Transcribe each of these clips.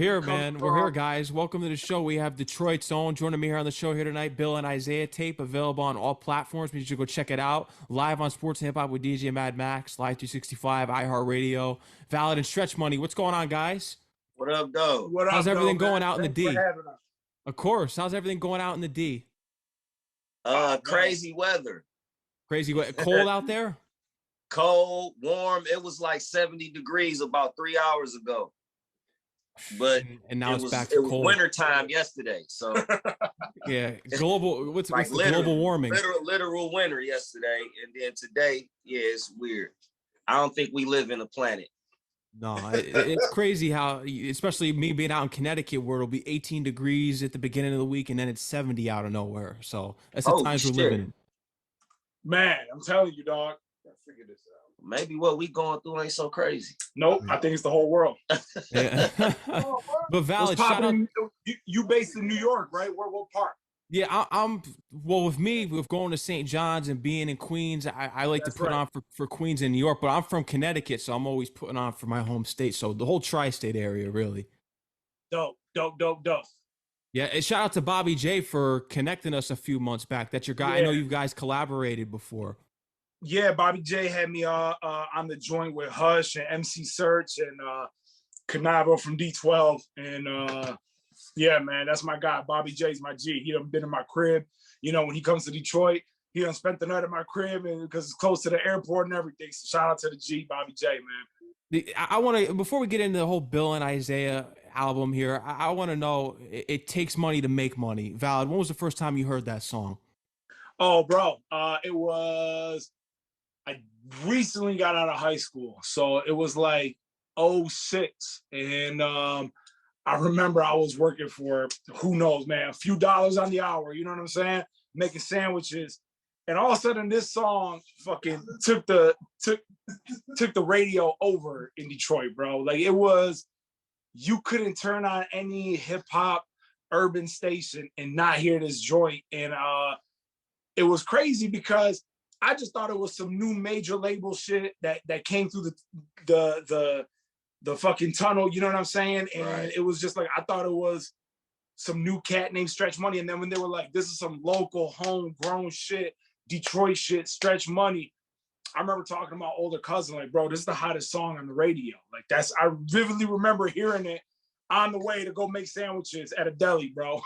Here, man. We're here, guys. Welcome to the show. We have Detroit's own. Joining me here on the show here tonight, Bill and Isiah tape available on all platforms. You should go check it out. Live on Sports and Hip Hop with DJ Mad Max, Live 365, iHeartRadio, Valid and Stretch Money. What's going on, guys? What up, though? What up, How's everything though, going man? out in the Thanks D? for having us. Of course. How's everything going out in the D? Crazy weather. Crazy. Cold out there? Cold, warm. It was like 70 degrees about 3 hours ago. But and now it's back to cold. It was wintertime yesterday. So yeah, what's like the global warming? Literal winter yesterday. And then today, yeah, it's weird. I don't think we live in a planet. No, it's crazy how, especially me being out in Connecticut, where it'll be 18 degrees at the beginning of the week, and then it's 70 out of nowhere. So that's the times we're living in. Man, I'm telling you, dog. Gotta figure this out. Maybe what we going through ain't so crazy. Nope, I think it's the whole world. Yeah. But Valid, shout out. You based in New York, right? What part? Yeah, I'm well, with me, with going to St. John's and being in Queens, I like to put on for Queens and New York, but I'm from Connecticut, so I'm always putting on for my home state. So the whole tri-state area, really. Dope. Yeah, and shout out to Bobby J for connecting us a few months back. That's your guy. Yeah. I know you guys collaborated before. Yeah, Bobby J had me on the joint with Hush and MC Search and Canavo from D12. And yeah, man, that's my guy. Bobby J's my G. He done been in my crib. You know, when he comes to Detroit, he done spent the night at my crib, and because it's close to the airport and everything. So shout out to the G, Bobby J, man. I want to, before we get into the whole Bill and Isiah album here, I want to know, it takes money to make money. Valid, when was the first time you heard that song? Oh, bro, I recently got out of high school. So it was like 06. And I remember I was working for, who knows, man, a few dollars on the hour, you know what I'm saying? Making sandwiches. And all of a sudden this song fucking took the radio over in Detroit, bro. Like it was, you couldn't turn on any hip hop urban station and not hear this joint. And it was crazy because I just thought it was some new major label shit that came through the fucking tunnel, you know what I'm saying? And It was just like, I thought it was some new cat named Stretch Money. And then when they were like, this is some local homegrown shit, Detroit shit, Stretch Money. I remember talking to my older cousin, like, bro, this is the hottest song on the radio. Like I vividly remember hearing it on the way to go make sandwiches at a deli, bro.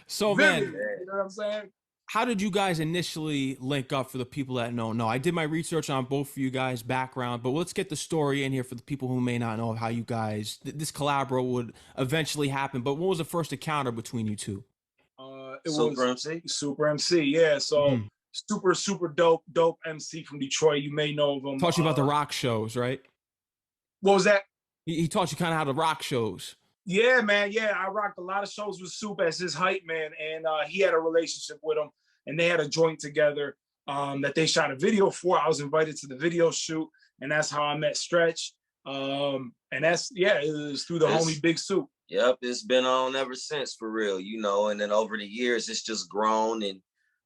So, vivid, man, you know what I'm saying? How did you guys initially link up for the people that don't know? I did my research on both of you guys' background, but let's get the story in here for the people who may not know how you guys, this collabo would eventually happen. But what was the first encounter between you two? It Super was MC? Super MC, yeah. So super dope MC from Detroit. You may know of him. Taught you about the rock shows, right? What was that? He taught you kind of how to rock shows. Yeah, man. Yeah, I rocked a lot of shows with Soup as his hype man, and he had a relationship with him, and they had a joint together that they shot a video for. I was invited to the video shoot, and that's how I met Stretch. And that's, yeah, it was through the homie Big Soup. Yep, it's been on ever since, for real, you know. And then over the years, it's just grown, and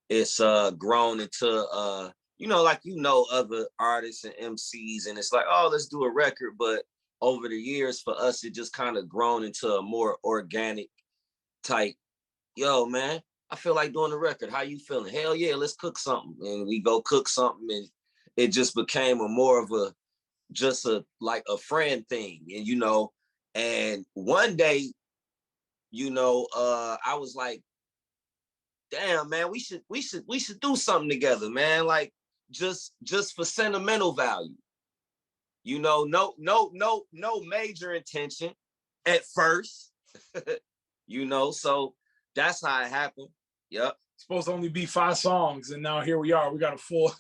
it's grown into you know, like, you know, other artists and MCs, and it's like, oh, let's do a record. But over the years, for us, it just kind of grown into a more organic type, yo, man, I feel like doing a record. How you feeling? Hell yeah, let's cook something. And we go cook something, and it just became a more of a, just a, like a friend thing. And, you know, and one day, you know, I was like, damn, man, we should do something together, man. Like, just for sentimental value. You know, no major intention at first. You know, so that's how it happened. Yep. Supposed to only be 5 songs, and now here we are. We got a full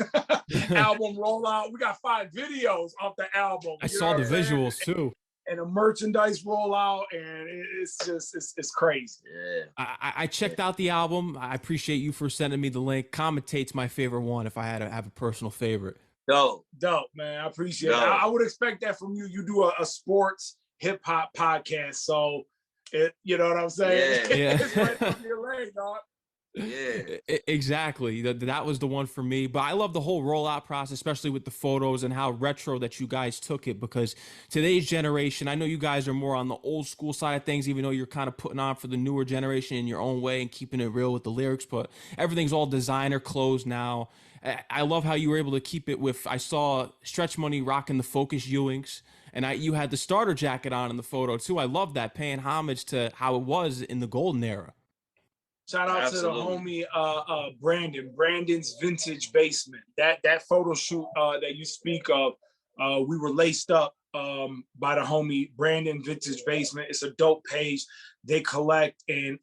album rollout. We got 5 videos off the album. I saw the visuals too. And a merchandise rollout, and it's just, it's crazy. Yeah. I checked out the album. I appreciate you for sending me the link. Commentate's my favorite one if I had to have a personal favorite. Dope, man. I appreciate it. I would expect that from you. You do a sports hip hop podcast, so it, you know what I'm saying? Yeah. It's right up your lane, dog. Yeah. Exactly. That was the one for me. But I love the whole rollout process, especially with the photos and how retro that you guys took it. Because today's generation, I know you guys are more on the old school side of things, even though you're kind of putting on for the newer generation in your own way and keeping it real with the lyrics. But everything's all designer clothes now. I love how you were able to keep it with. I saw Stretch Money rocking the Focus Ewings, and you had the starter jacket on in the photo too. I love that, paying homage to how it was in the golden era. Shout out Absolutely. to the homie Brandon's Vintage Basement. That photo shoot that you speak of, we were laced up by the homie Brandon Vintage Basement. It's a dope page. They collect and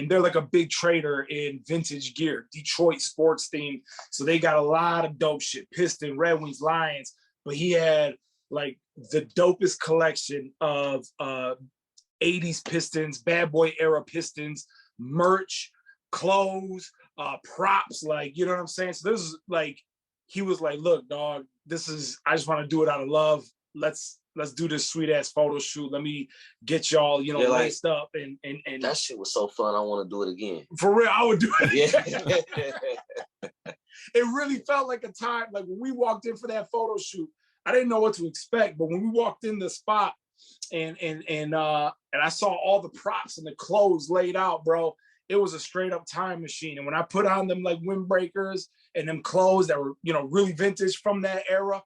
they're like a big trader in vintage gear, Detroit sports themed. So they got a lot of dope shit. Piston, Red Wings, Lions. But he had like the dopest collection of 80s Pistons, bad boy era Pistons, merch, clothes, props, like, you know what I'm saying? So this is like, he was like, look, dog, I just want to do it out of love. Let's do this sweet ass photo shoot. Let me get y'all, laced up and that shit was so fun. I want to do it again. For real, I would do it. Yeah. It really felt like a time, like when we walked in for that photo shoot, I didn't know what to expect, but when we walked in the spot and I saw all the props and the clothes laid out, bro, it was a straight up time machine. And when I put on them like windbreakers and them clothes that were, really vintage from that era,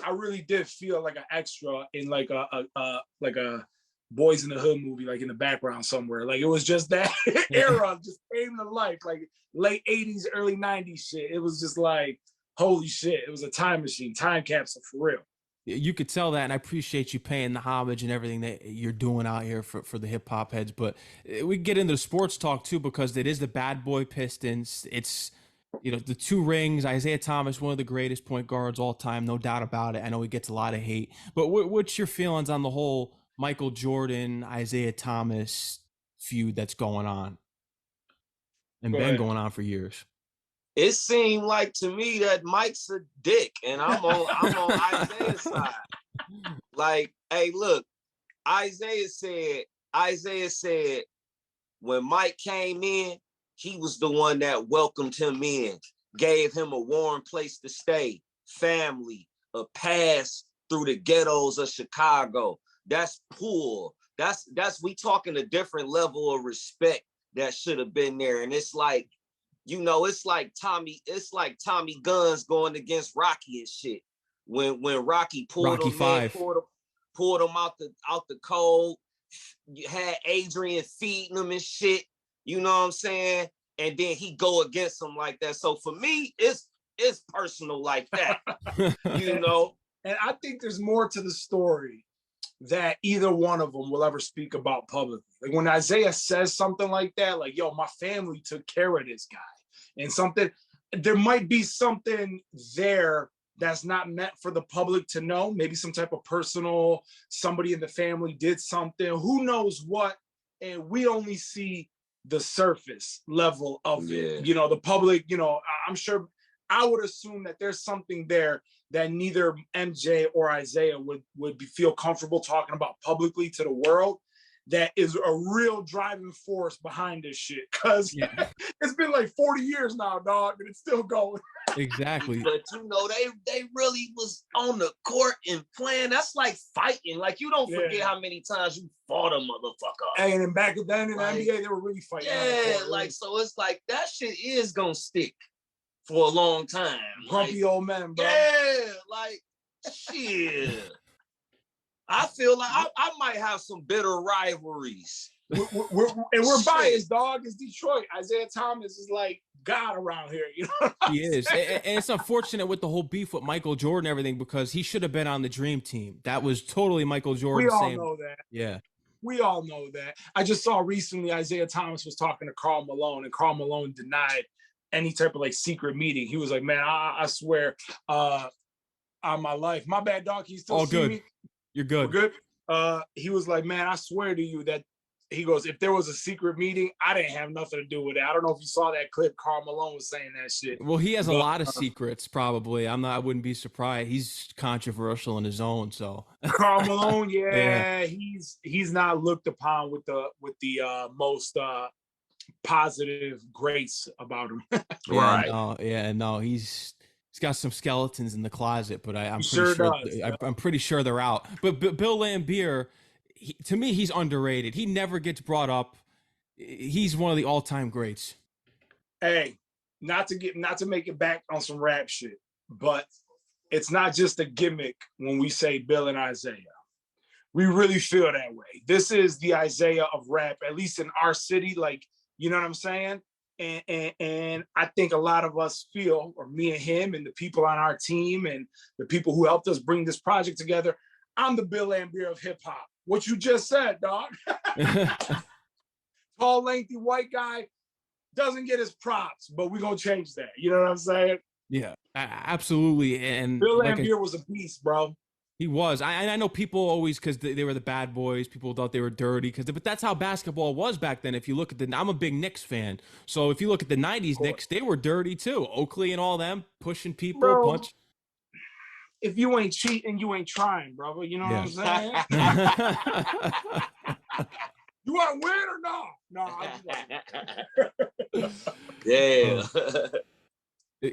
I really did feel like an extra in like a Boys in the Hood movie, like in the background somewhere. Like it was just that era just came to life, like late 80s, early 90s shit. It was just like, holy shit. It was a time machine, time capsule for real. You could tell that, and I appreciate you paying the homage and everything that you're doing out here for the hip hop heads. But we get into the sports talk too, because it is the bad boy Pistons. It's the two rings. Isiah Thomas, one of the greatest point guards all time, no doubt about it. I know he gets a lot of hate, but what's your feelings on the whole Michael Jordan, Isiah Thomas feud that's going on and been going on for years? It seemed like to me that Mike's a dick, and I'm on Isaiah's side. Like, hey, look, Isiah said when Mike came in, he was the one that welcomed him in, gave him a warm place to stay, family, a pass through the ghettos of Chicago. That's poor. That's we talking a different level of respect that should have been there. And it's like, it's like Tommy Guns going against Rocky and shit. When Rocky pulled him out the cold, you had Adrian feeding him and shit. You know what I'm saying? And then he go against him like that. So for me, it's personal like that. And I think there's more to the story that either one of them will ever speak about publicly. Like when Isiah says something like that, like, yo, my family took care of this guy. And there might be something there that's not meant for the public to know. Maybe some type of personal, somebody in the family did something, who knows what. And we only see the surface level of it. The public, I'm sure, I would assume that there's something there that neither MJ or Isiah would feel comfortable talking about publicly to the world. That is a real driving force behind this shit. Because it's been like 40 years now, dog, and it's still going. Exactly. But they really was on the court and playing. That's like fighting. Like, you don't forget how many times you fought a motherfucker. And then back then in the NBA, they were really fighting. Yeah, like, so it's like that shit is gonna stick for a long time. Grumpy old men, bro. Yeah, like, shit. I feel like I might have some bitter rivalries. We're biased, dog. It's Detroit. Isiah Thomas is like God around here. He is. And it's unfortunate with the whole beef with Michael Jordan and everything, because he should have been on the Dream Team. That was totally Michael Jordan. We all know that. Yeah. We all know that. I just saw recently Isiah Thomas was talking to Karl Malone, and Karl Malone denied any type of like secret meeting. He was like, man, I swear on my life. My bad, dog. He's still all good. Me? You're good. We're good. He was like, man, I swear to you that, he goes, if there was a secret meeting, I didn't have nothing to do with it. I don't know if you saw that clip. Karl Malone was saying that shit. Well, he has a lot of secrets, probably. I wouldn't be surprised. He's controversial in his own, so. Karl Malone, yeah. He's not looked upon with the most positive grace about him. He's got some skeletons in the closet, but I'm pretty sure sure does. I'm pretty sure they're out. But Bill Laimbeer, to me, he's underrated. He never gets brought up. He's one of the all-time greats. Hey, not to make it back on some rap shit, but it's not just a gimmick when we say Bill and Isiah. We really feel that way. This is the Isiah of rap, at least in our city. Like, you know what I'm saying? And I think a lot of us feel, or me and him and the people on our team and the people who helped us bring this project together, I'm the Bill Laimbeer of hip hop. What you just said, dog. Tall, lengthy, white guy doesn't get his props, but we're going to change that. You know what I'm saying? Yeah, absolutely. And Bill Laimbeer was a beast, bro. He was. I know people always, because they were the bad boys, people thought they were dirty, but that's how basketball was back then. If you look at I'm a big Knicks fan. So if you look at the 90s Knicks, they were dirty too. Oakley and all them, pushing people, bro, punch. If you ain't cheating, you ain't trying, brother. You know what I'm saying? You want to win or no? No. Yeah.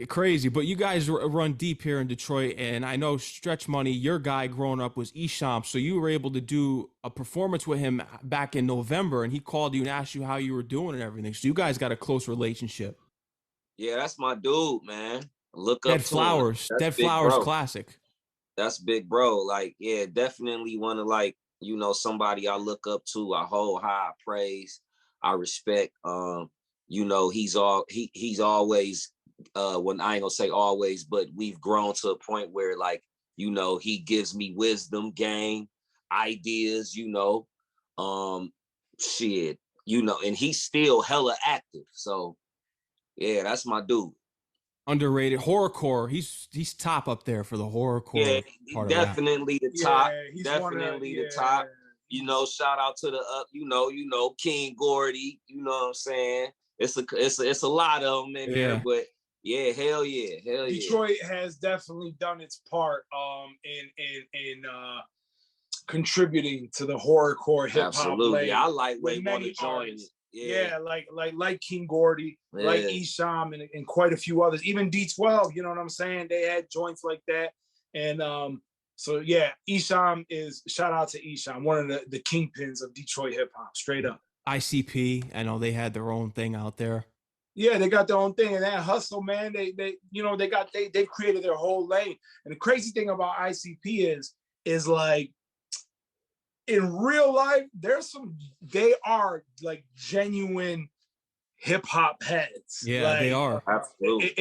Crazy, but you guys run deep here in Detroit, and I know Stretch Money, your guy growing up was Esham, so you were able to do a performance with him back in November, and he called you and asked you how you were doing and everything. So you guys got a close relationship. Yeah, that's my dude, man. Look up Dead Flowers, Dead Flowers classic. That's big bro. Like, yeah, definitely one of, like, you know, somebody I look up to, I hold high praise, I respect. You know, he's always when I ain't gonna say always, but we've grown to a point where, like, you know, he gives me wisdom, game, ideas, you know, shit, you know, and he's still hella active. So yeah, that's my dude. Underrated horrorcore. He's top up there for the horrorcore. Yeah, definitely the top. Yeah, definitely the top. You know, shout out to the you know, King Gordy. You know what I'm saying? It's a lot of them in there, but yeah, hell yeah. Detroit has definitely done its part in contributing to the horrorcore hip hop. Absolutely, I like when they want to join it. Yeah, like King Gordy, like Esham, and quite a few others. Even D12, you know what I'm saying? They had joints like that, and so yeah, Esham is, shout out to Esham, one of the kingpins of Detroit hip hop, straight up. ICP, I know they had their own thing out there. Yeah, they got their own thing, and that hustle, man. They created their whole lane. And the crazy thing about ICP is like, in real life, they are like genuine hip hop heads. Yeah, like, they are. Absolutely.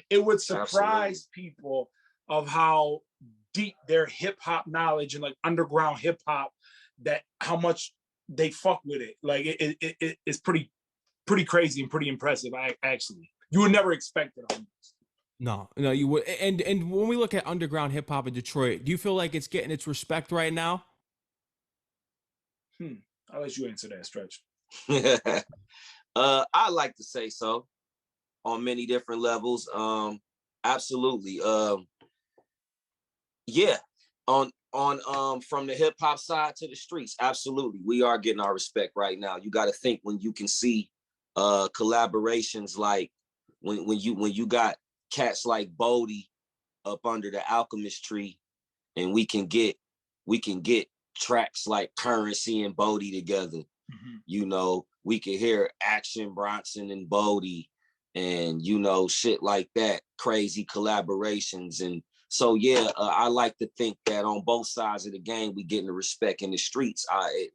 It would surprise people of how deep their hip hop knowledge and like underground hip hop, that how much they fuck with it. Like it's pretty crazy and pretty impressive. Actually, you would never expect it almost. No, you would. And when we look at underground hip hop in Detroit, do you feel like it's getting its respect right now? I'll let you answer that, Stretch. I like to say so, on many different levels. Absolutely. Yeah. On from the hip hop side to the streets, absolutely, we are getting our respect right now. You got to think, when you can see collaborations like when you got cats like Bodie up under the Alchemist tree, and we can get tracks like Currency and Bodie together. Mm-hmm. You know, we can hear Action Bronson and Bodie, and you know, shit like that, crazy collaborations. And so yeah, I like to think that on both sides of the game, we getting the respect in the streets.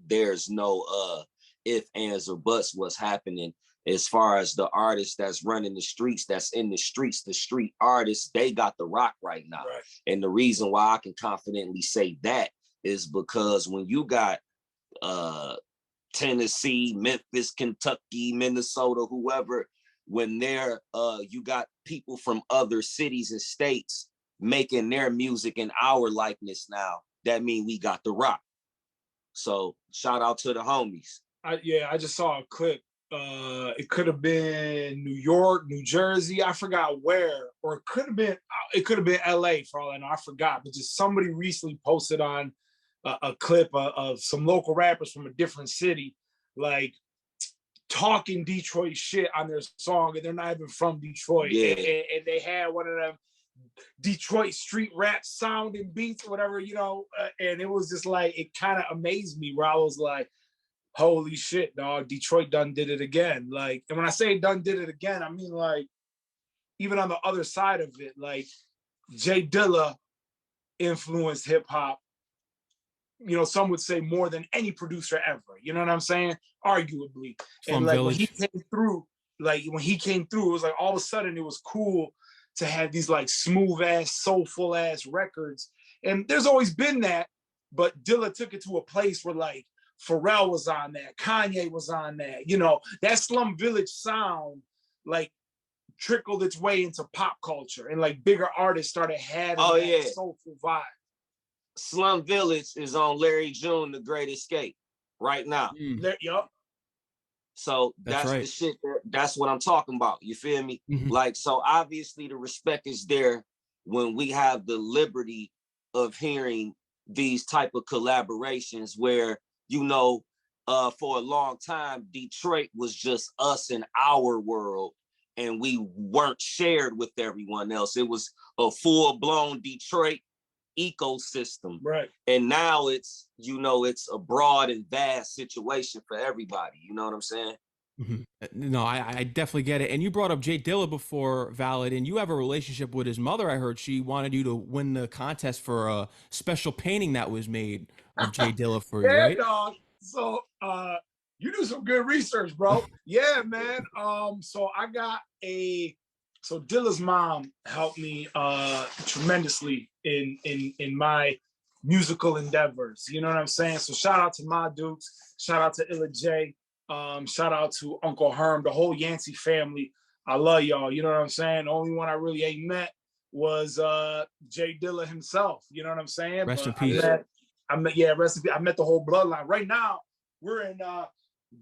There's no ifs, ands, or buts what's happening. As far as the artists that's running the streets, that's in the streets, the street artists, they got the rock right now. Right. And the reason why I can confidently say that is because when you got Tennessee, Memphis, Kentucky, Minnesota, whoever, when they're you got people from other cities and states making their music in our likeness now, that mean we got the rock. So shout out to the homies. I just saw a clip. It could have been New York, New Jersey, I forgot where, or it could have been LA for all I know, I forgot. But just somebody recently posted on a clip of some local rappers from a different city, like talking Detroit shit on their song, and they're not even from Detroit. Yeah. And they had one of them Detroit street rap sounding beats or whatever, and it was just like, it kind of amazed me, where I was like, holy shit, dog, Detroit done did it again. Like, and when I say done did it again, I mean, like, even on the other side of it, like, J Dilla influenced hip hop, some would say more than any producer ever. You know what I'm saying? Arguably. And like when he came through, it was like all of a sudden it was cool to have these like smooth ass, soulful ass records. And there's always been that, but Dilla took it to a place where like Pharrell was on that, Kanye was on that, that Slum Village sound like trickled its way into pop culture, and like bigger artists started having that soulful vibe. Slum Village is on Larry June, The Great Escape, right now. Yup. So that's right. The shit. That's what I'm talking about. You feel me? Mm-hmm. Like, so obviously the respect is there when we have the liberty of hearing these type of collaborations where, for a long time, Detroit was just us in our world, and we weren't shared with everyone else. It was a full-blown Detroit ecosystem, right? And now it's it's a broad and vast situation for everybody. You know what I'm saying? Mm-hmm. No, I definitely get it. And you brought up J Dilla before, Valid, and you have a relationship with his mother. I heard she wanted you to win the contest for a special painting that was made of J Dilla for you, right? Dog. So you do some good research, bro. Yeah, man. So I got So Dilla's mom helped me tremendously in my musical endeavors. You know what I'm saying? So shout out to my Dukes, shout out to Illa J, shout out to Uncle Herm, the whole Yancey family. I love y'all. You know what I'm saying? The only one I really ain't met was J Dilla himself. You know what I'm saying? Rest in peace. I met the whole bloodline. Right now, we're in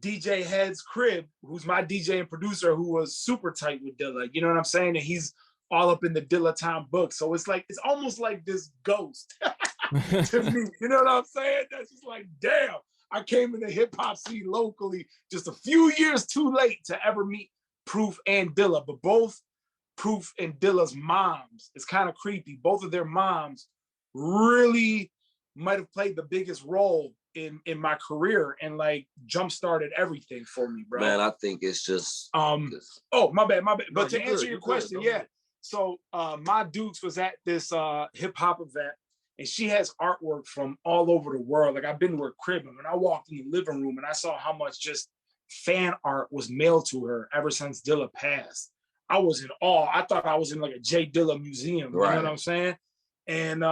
DJ Head's crib, who's my DJ and producer, who was super tight with Dilla. You know what I'm saying? And he's all up in the Dilla Time book. So it's almost like this ghost to me. You know what I'm saying? That's just like, damn, I came in the hip hop scene locally just a few years too late to ever meet Proof and Dilla. But both Proof and Dilla's moms, it's kind of creepy. Both of their moms really might have played the biggest role in my career and like jump started everything for me, bro. Man, I think it's just oh, my bad. But to answer your question, yeah. So my Dukes was at this hip hop event, and she has artwork from all over the world. Like, I've been to her crib, and when I walked in the living room and I saw how much just fan art was mailed to her ever since Dilla passed, I was in awe. I thought I was in like a J Dilla museum. You know what I'm saying? And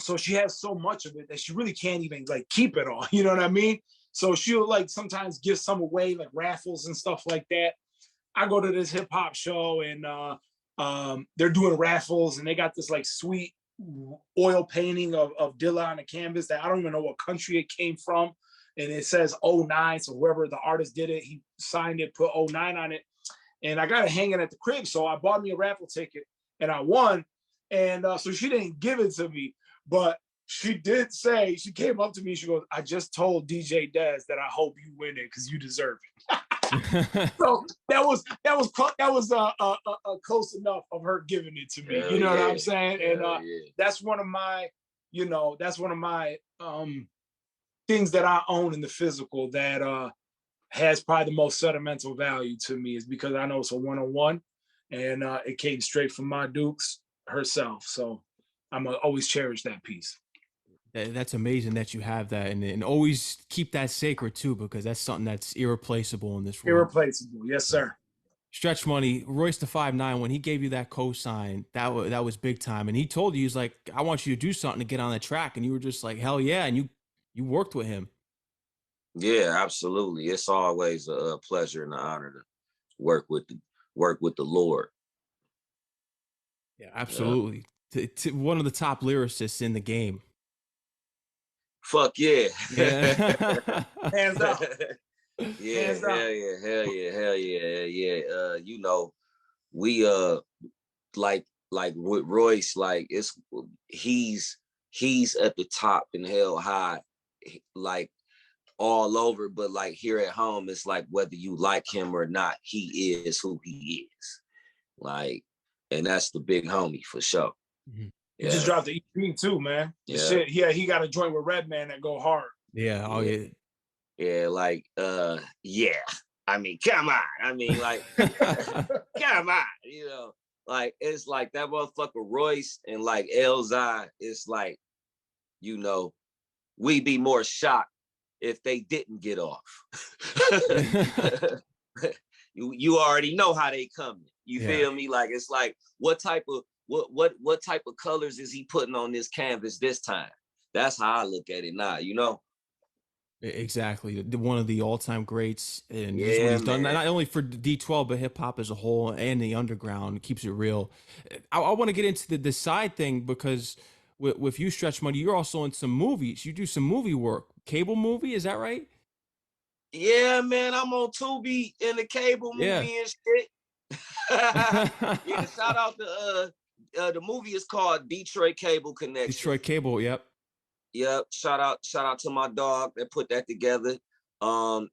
so she has so much of it that she really can't even like keep it all. You know what I mean? So she'll like sometimes give some away, like raffles and stuff like that. I go to this hip hop show, and they're doing raffles, and they got this like sweet oil painting of Dilla on a canvas that I don't even know what country it came from. And it says 09. So whoever the artist did it, he signed it, put 09 on it. And I got it hanging at the crib. So I bought me a raffle ticket and I won. And so she didn't give it to me, but she did say, she came up to me, she goes, I just told DJ Dez that I hope you win it because you deserve it. So that was close enough of her giving it to me. You know what I'm saying? And that's one of my, things that I own in the physical that has probably the most sentimental value to me, is because I know it's a one-on-one, and it came straight from my Dukes herself. So I'm gonna always cherish that piece. That's amazing that you have that, and always keep that sacred too, because that's something that's irreplaceable in this world. Irreplaceable, yes, sir. Stretch Money, Royce the 5'9", when he gave you that cosign, that was big time, and he told you, he's like, I want you to do something to get on the track, and you were just like, hell yeah, and you worked with him. Yeah, absolutely. It's always a pleasure and an honor to work with the Lord. Yeah, absolutely. To one of the top lyricists in the game. Fuck yeah. Hands up. Yeah, Hands hell yeah. We like with Royce, like he's at the top and held high. Like all over, but like here at home, it's like whether you like him or not, he is who he is. Like, and that's the big homie for sure. Mhm. He just dropped the EP too, man. The shit, yeah, he got a joint with Redman that go hard. Yeah, oh yeah. Yeah, like yeah. I mean, come on. I mean, like, come on, you know. Like, it's like that motherfucker Royce and like Elzai, it's like, you know, we'd be more shocked if they didn't get off. you already know how they coming. You feel me? Like, it's like, what type of colors is he putting on this canvas this time? That's how I look at it now, you know? Exactly. One of the all-time greats, and Yeah, what he's done man. not only for D12 but hip hop as a whole and the underground. Keeps it real. I want to get into the side thing because with you, Stretch Money, you're also in some movies. You do some movie work, cable movie, is that right? Yeah, man, I'm on Tubi in the cable movie and shit. Yeah, shout out to the movie is called Detroit Cable Connection. Detroit Cable, yep. Yep. Shout out to my dog that put that together.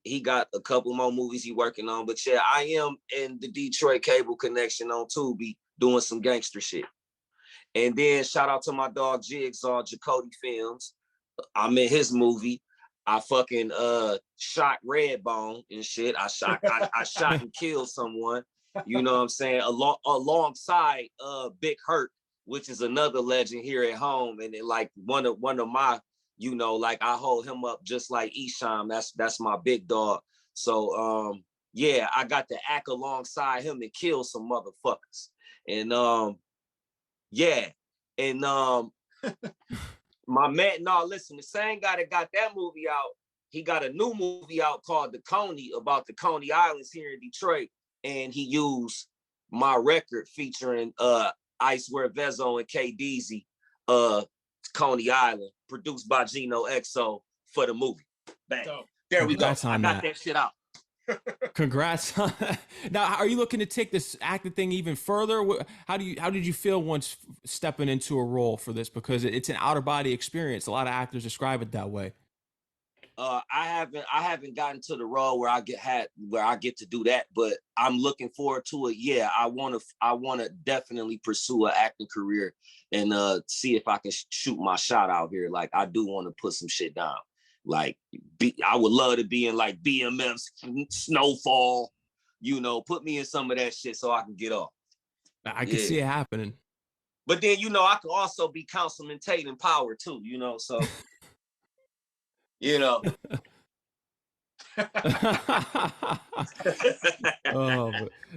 He got a couple more movies he working on, but yeah, I am in the Detroit Cable Connection on Tubi doing some gangster shit. And then shout out to my dog Jigsaw, Jacody Films. I'm in his movie. I fucking shot Redbone and shit. I shot and killed someone. You know what I'm saying? Alongside Big Hurt, which is another legend here at home, and it, like one of my, you know, like I hold him up just like Esham. That's my big dog. So yeah, I got to act alongside him and kill some motherfuckers. And yeah, and my man, no, listen, the same guy that got that movie out, he got a new movie out called The Coney, about the Coney Islands here in Detroit, and he used my record featuring Icewear Vezo and K Deezy, Coney Island, produced by Gino XO for the movie. Bang. So, there we go. I got that shit out. Congrats. Now, are you looking to take this acting thing even further? How did you feel once stepping into a role for this? Because it's an outer body experience. A lot of actors describe it that way. I haven't gotten to the role where I get to do that, but I'm looking forward to it. Yeah, I want to definitely pursue an acting career and see if I can shoot my shot out here. Like, I do want to put some shit down. Like, I would love to be in like BMF's Snowfall, you know, put me in some of that shit so I can get off. I can see it happening. But then, you know, I could also be Councilman Tate in Power too, you know, so, you know. Oh,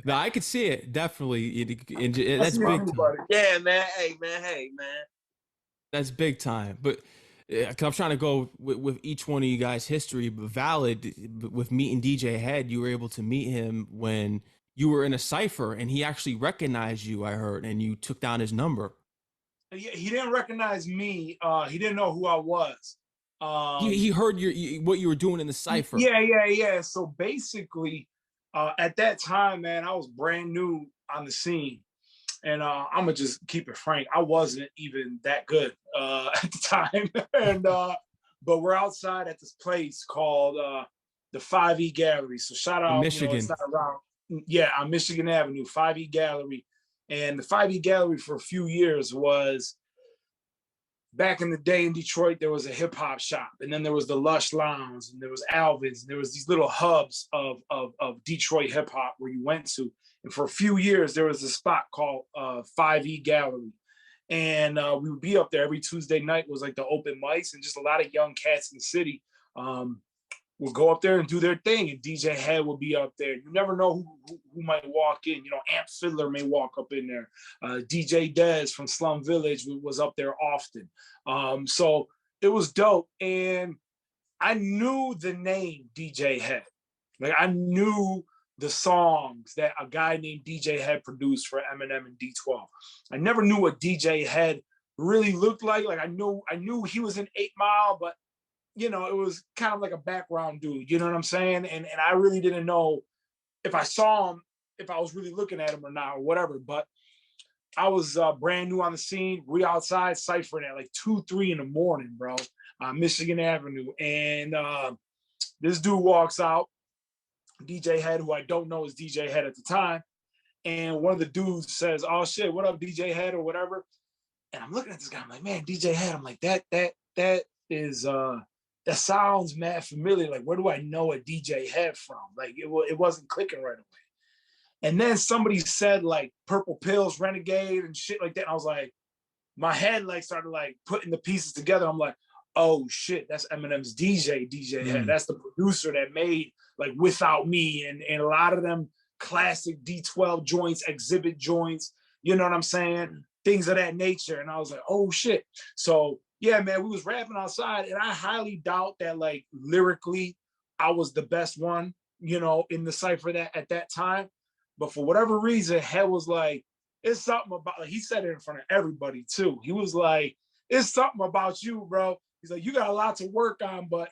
no, I could see it definitely. That's big time. Yeah, man. Hey, man. That's big time. But cause I'm trying to go with each one of you guys' history, but valid with meeting DJ Head. You were able to meet him when you were in a cipher, and he actually recognized you. I heard, and you took down his number. He didn't recognize me. He didn't know who I was. He heard what you were doing in the cipher. Yeah. So basically, at that time, man, I was brand new on the scene. And I'm gonna just keep it frank. I wasn't even that good at the time. And but we're outside at this place called the 5E Gallery. So shout out, Michigan. it's not around. Yeah, on Michigan Avenue, 5E Gallery. And the 5E Gallery for a few years was, back in the day in Detroit, there was a hip hop shop, and then there was the Lush Lounge, and there was Alvin's, and there was these little hubs of Detroit hip hop where you went to. And for a few years, there was a spot called 5E Gallery. And we would be up there every Tuesday night. It was like the open mics, and just a lot of young cats in the city would go up there and do their thing. And DJ Head would be up there. You never know who might walk in. You know, Amp Fiddler may walk up in there. DJ Dez from Slum Village was up there often. So it was dope. And I knew the name DJ Head. Like, I knew the songs that a guy named DJ Head produced for Eminem and D12. I never knew what DJ Head really looked like. Like, I knew he was in 8 Mile, but you know, it was kind of like a background dude, you know what I'm saying? And I really didn't know if I saw him, if I was really looking at him or not, or whatever. But I was brand new on the scene. We outside ciphering at like 2, 3 in the morning, bro, on Michigan Avenue. And This dude walks out, DJ Head, who I don't know is DJ Head at the time. And one of the dudes says, "Oh shit, what up, DJ Head," or whatever. And I'm looking at this guy, I'm like, man, DJ Head. I'm like, that is that sounds mad familiar. Like, where do I know a DJ Head from? Like, it wasn't clicking right away. And then somebody said like Purple Pills, Renegade, and shit like that. And I was like, my head like started like putting the pieces together. I'm like, oh shit, that's Eminem's DJ Head. That's the producer that made like Without Me and a lot of them classic D12 joints, exhibit joints, you know what I'm saying? Things of that nature. And I was like, oh shit. So yeah, man, we was rapping outside, and I highly doubt that like lyrically I was the best one, you know, in the cypher that at that time. But for whatever reason, Head was like, it's something about, like, he said it in front of everybody too. He was like, it's something about you, bro. He's like, you got a lot to work on, but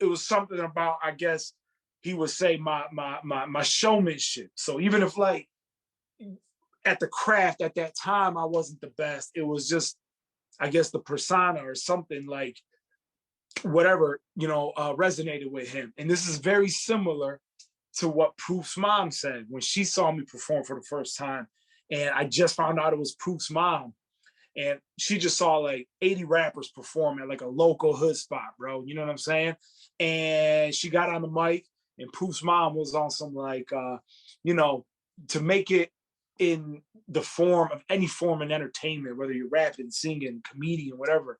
it was something about, I guess he would say, my showmanship. So even if like at the craft at that time I wasn't the best, it was just, I guess, the persona or something like whatever, you know, resonated with him. And this is very similar to what Proof's mom said when she saw me perform for the first time. And I just found out it was Proof's mom. And she just saw like 80 rappers perform at like a local hood spot, bro. You know what I'm saying? And she got on the mic, and Proof's mom was on some like, you know, to make it in the form of any form of entertainment, whether you're rapping, singing, comedian, whatever,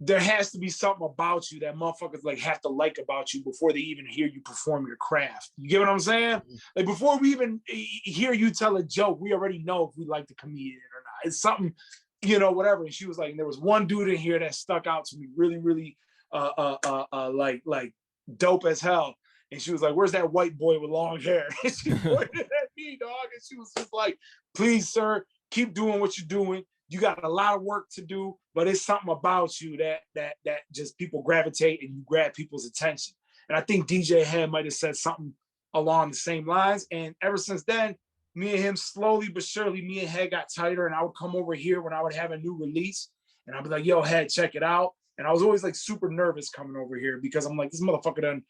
there has to be something about you that motherfuckers like have to like about you before they even hear you perform your craft. You get what I'm saying? Like before we even hear you tell a joke, we already know if we like the comedian or not. It's something, you know, whatever. And she was like, and there was one dude in here that stuck out to me really, really like dope as hell. And she was like, where's that white boy with long hair? And she pointed at me, dog. And she was just like, please, sir, keep doing what you're doing. You got a lot of work to do, but it's something about you that just people gravitate and you grab people's attention. And I think DJ Head might have said something along the same lines. And ever since then, me and him slowly but surely, me and Head got tighter. And I would come over here when I would have a new release, and I'd be like, yo, Head, check it out. And I was always like super nervous coming over here because I'm like, this motherfucker done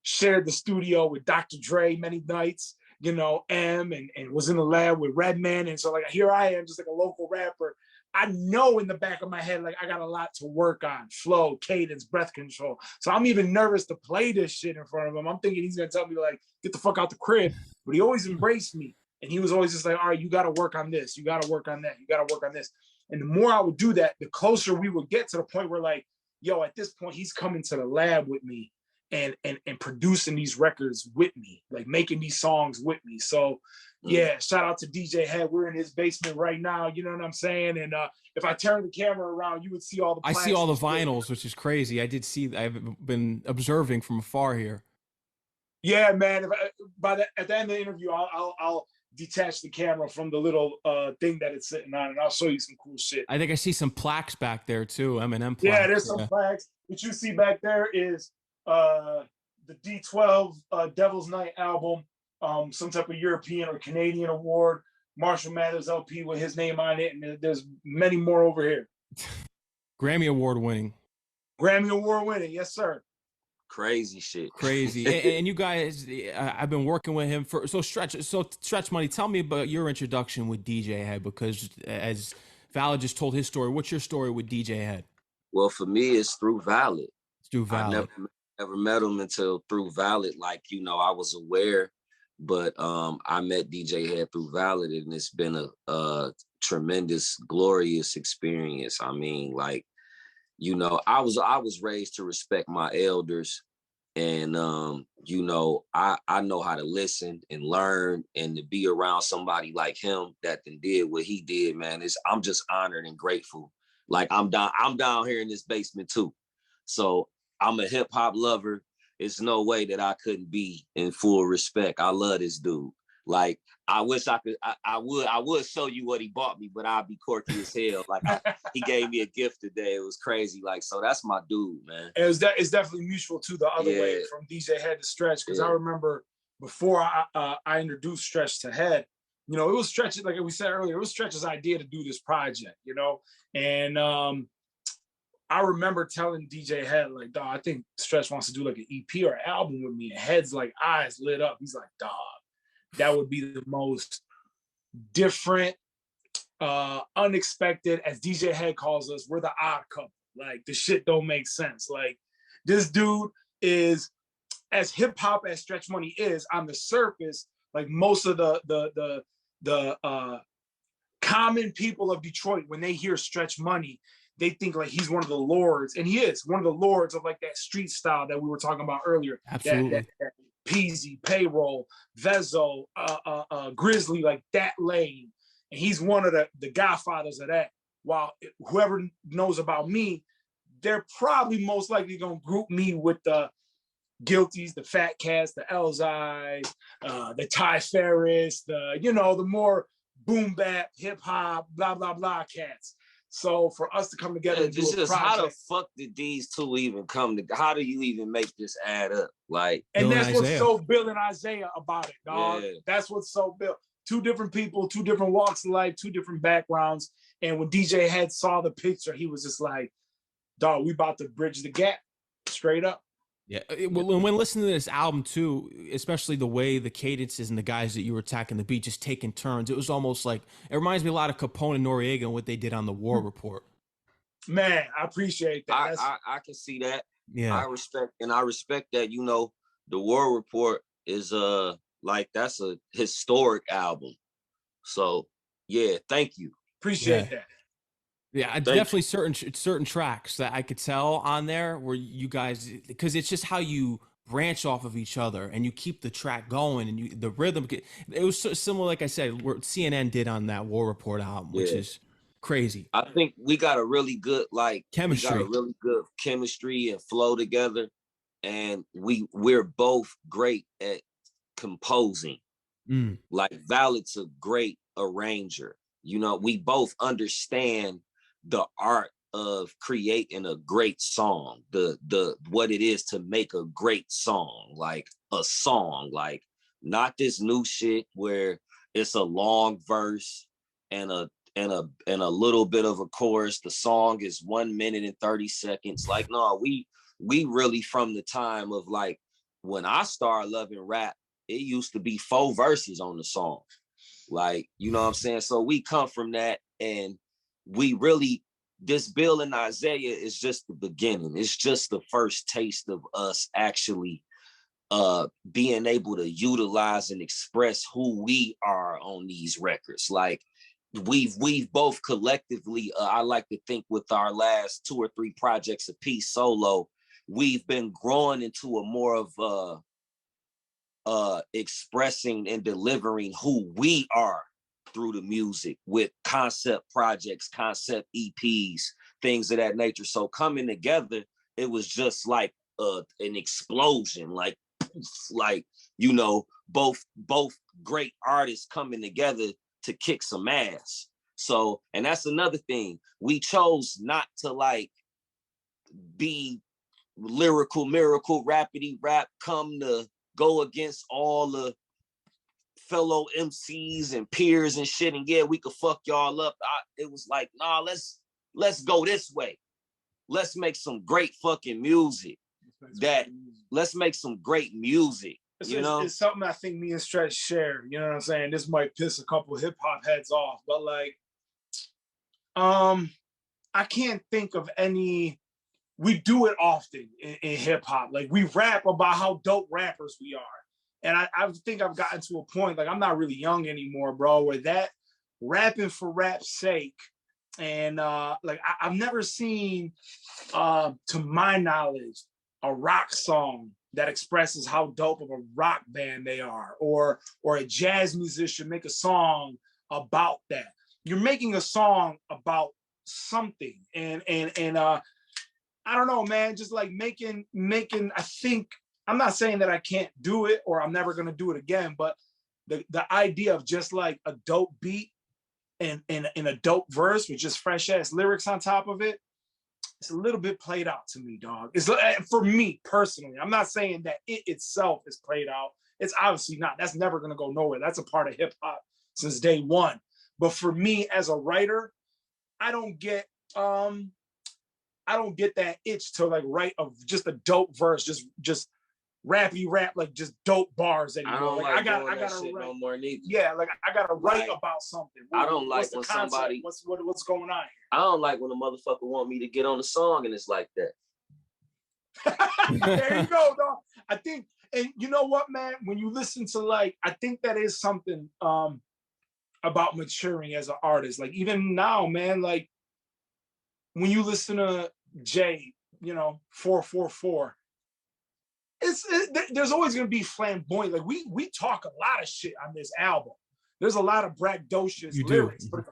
shared the studio with Dr. Dre many nights, you know, and was in the lab with Redman. And so like, here I am, just like a local rapper. I know in the back of my head, like I got a lot to work on: flow, cadence, breath control. So I'm even nervous to play this shit in front of him. I'm thinking he's gonna tell me like, get the fuck out the crib. But he always embraced me. And he was always just like, all right, you gotta work on this. You gotta work on that. You gotta work on this. And the more I would do that, the closer we would get to the point where like, yo, at this point, he's coming to the lab with me and producing these records with me, like making these songs with me. So yeah, shout out to DJ Head. We're in his basement right now. You know what I'm saying? And if I turn the camera around, you would see all the I see all the vinyls, which is crazy. I did see, I've been observing from afar here. Yeah, man. At the end of the interview, I'll detach the camera from the little thing that it's sitting on, and I'll show you some cool shit. I think I see some plaques back there too, Eminem plaques. Yeah, there's some plaques. What you see back there is the D12 Devil's Night album, some type of European or Canadian award, Marshall Mathers LP with his name on it, and there's many more over here. Grammy Award winning. Grammy Award winning, yes, sir. Crazy shit. Crazy. and you guys, I've been working with him for, so Stretch Money, tell me about your introduction with DJ Head, because as Valid just told his story, what's your story with DJ Head? Well, for me, it's through Valid. It's through Valid. I never met him until through Valid. Like, you know, I was aware, but I met DJ Head through Valid, and it's been a tremendous, glorious experience. I mean, like, you know, I was raised to respect my elders, and you know, I know how to listen and learn, and to be around somebody like him that then did what he did, man. I'm just honored and grateful. Like I'm down here in this basement too. So I'm a hip hop lover. It's no way that I couldn't be in full respect. I love this dude. Like, I wish I could, I would show you what he bought me, but I'd be quirky as hell. Like, he gave me a gift today. It was crazy. Like, so that's my dude, man. And it's definitely mutual too, the other way, from DJ Head to Stretch. Because I remember before I introduced Stretch to Head, you know, it was Stretch, like we said earlier, it was Stretch's idea to do this project, you know? And I remember telling DJ Head, like, dog, I think Stretch wants to do like an EP or album with me. And Head's like eyes lit up. He's like, dog, that would be the most different, unexpected, as DJ Head calls us, we're the odd couple. Like, the shit don't make sense. Like, this dude is as hip hop as Stretch Money is on the surface. Like, most of the common people of Detroit, when they hear Stretch Money, they think like he's one of the lords, and he is one of the lords of like that street style that we were talking about earlier. Absolutely. That Peasy, Payroll, Vezo, Grizzly, like that lane. And he's one of the godfathers of that. While whoever knows about me, they're probably most likely gonna group me with the Guilties, the Fat Cats, the Elzais, the Ty Ferris, the more boom bap, hip hop, blah blah blah cats. So for us to come together and do a project, how the fuck did these two even come together? How do you even make this add up? Like, and that's what's so Bill and Isiah about it, dog. Yeah. That's what's so Bill. Two different people, two different walks of life, two different backgrounds. And when DJ Head saw the picture, he was just like, dog, we about to bridge the gap, straight up. Yeah, when listening to this album too, especially the way the cadences and the guys that you were attacking the beat, just taking turns, it was almost like, it reminds me a lot of Capone and Noriega and what they did on the War Report. Man, I appreciate that. I can see that. Yeah, I respect that. The War Report is like, that's a historic album. So yeah, thank you. Appreciate that. Yeah, definitely certain tracks that I could tell on there where you guys, because it's just how you branch off of each other and you keep the track going, and the rhythm. It was so similar, like I said, what CNN did on that War Report album, which is crazy. I think we got a really good chemistry. We got a really good chemistry and flow together, and we're both great at composing. Like, Valid's a great arranger. We both understand the art of creating a great song, the what it is to make a great song, like a song, like not this new shit where it's a long verse and a little bit of a chorus. The song is 1 minute and 30 seconds. Like, no, we really, from the time of like when I started loving rap, it used to be 4 verses on the song. Like, you know what I'm saying? So we come from that, and we really, this Bill and Isiah is just the beginning. It's just the first taste of us actually being able to utilize and express who we are on these records. Like, we've both collectively, I like to think with our last 2 or 3 projects apiece solo, we've been growing into a more of expressing and delivering who we are through the music, with concept projects, concept EPs, things of that nature. So coming together, it was just like an explosion, like both great artists coming together to kick some ass. So, and that's another thing, we chose not to like be lyrical miracle rapidy rap, come to go against all the fellow MCs and peers and shit, and yeah, we could fuck y'all up. It was like, nah, let's go this way. Let's make some great fucking music. Let's make some great music. It's something I think me and Stretch share. You know what I'm saying? This might piss a couple hip hop heads off, but like, I can't think of any. We do it often in hip hop. Like, we rap about how dope rappers we are. And I think I've gotten to a point, like, I'm not really young anymore, bro, where that rapping for rap's sake. And I've never seen, to my knowledge, a rock song that expresses how dope of a rock band they are, or a jazz musician make a song about that. You're making a song about something. And I don't know, man, just like making, I think, I'm not saying that I can't do it or I'm never going to do it again, but the idea of just like a dope beat and a dope verse with just fresh ass lyrics on top of it, it's a little bit played out to me, dog. It's for me personally. I'm not saying that it itself is played out. It's obviously not. That's never going to go nowhere. That's a part of hip hop since day one. But for me as a writer, I don't get I don't get that itch to like write just a dope verse, just rappy rap, like just dope bars anymore. I don't like I gotta shit write no more neither. Yeah, like I gotta write Like, about something. I don't like when concept? somebody what's going on I don't like when a motherfucker want me to get on the song and it's like that. There you go, dog. I think, and you know what, man, when you listen to like, I think that is something about maturing as an artist. Like even now, man, like when you listen to Jay, 444, there's always gonna be flamboyant. Like we talk a lot of shit on this album. There's a lot of braggadocious lyrics, but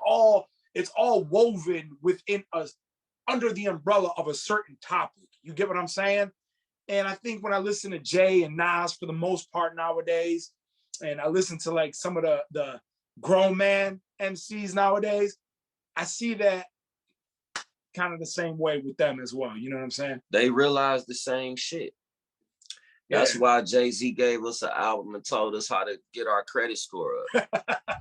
it's all woven within us under the umbrella of a certain topic. You get what I'm saying? And I think when I listen to Jay and Nas for the most part nowadays, and I listen to like some of the grown man MCs nowadays, I see that kind of the same way with them as well. You know what I'm saying? They realize the same shit. That's why Jay-Z gave us an album and told us how to get our credit score up.